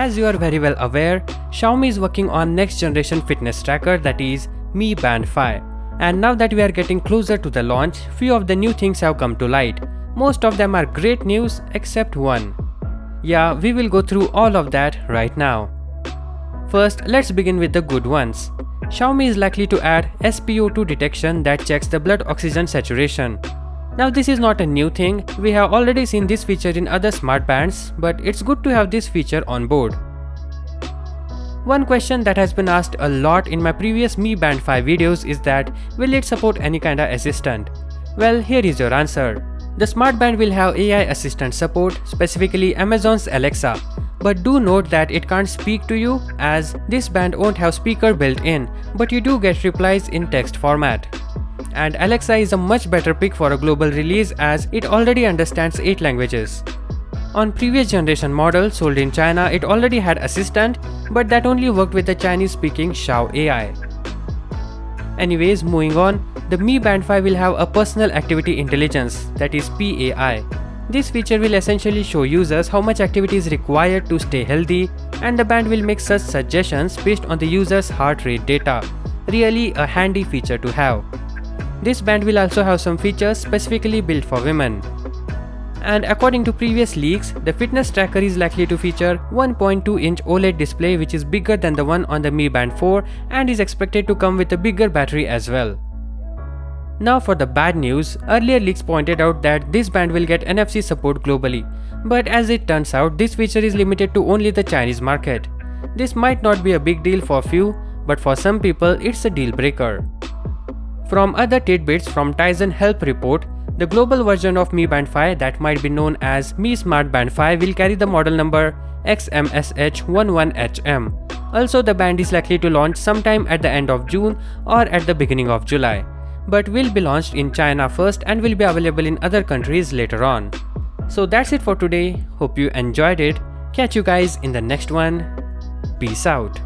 as you are very well aware, Xiaomi is working on next generation fitness tracker, that is Mi Band 5. And now that we are getting closer to the launch, few of the new things have come to light. Most of them are great news except one. Yeah, we will go through all of that right now. First, let's begin with the good ones. Xiaomi is likely to add SpO2 detection that checks the blood oxygen saturation. Now this is not a new thing, we have already seen this feature in other smart bands, but it's good to have this feature on board. One question that has been asked a lot in my previous Mi Band 5 videos is that, will it support any kind of assistant? Well, here is your answer. The smart band will have AI assistant support, specifically Amazon's Alexa. But do note that it can't speak to you, as this band won't have speaker built in, but you do get replies in text format. And Alexa is a much better pick for a global release as it already understands 8 languages. On previous generation model sold in China, it already had assistant, but that only worked with the Chinese speaking Xiao AI. Anyways, moving on, the Mi Band 5 will have a personal activity intelligence, that is PAI. This feature will essentially show users how much activity is required to stay healthy, and the band will make such suggestions based on the user's heart rate data. Really a handy feature to have. This band will also have some features specifically built for women. And according to previous leaks, the fitness tracker is likely to feature 1.2-inch OLED display, which is bigger than the one on the Mi Band 4 and is expected to come with a bigger battery as well. Now for the bad news, earlier leaks pointed out that this band will get NFC support globally, but as it turns out, this feature is limited to only the Chinese market. This might not be a big deal for few, but for some people it's a deal breaker. From other tidbits from Tizen Help report, the global version of Mi Band 5 that might be known as Mi Smart Band 5 will carry the model number XMSH11HM. Also, the band is likely to launch sometime at the end of June or at the beginning of July, but will be launched in China first and will be available in other countries later on. So that's it for today, hope you enjoyed it, catch you guys in the next one, peace out.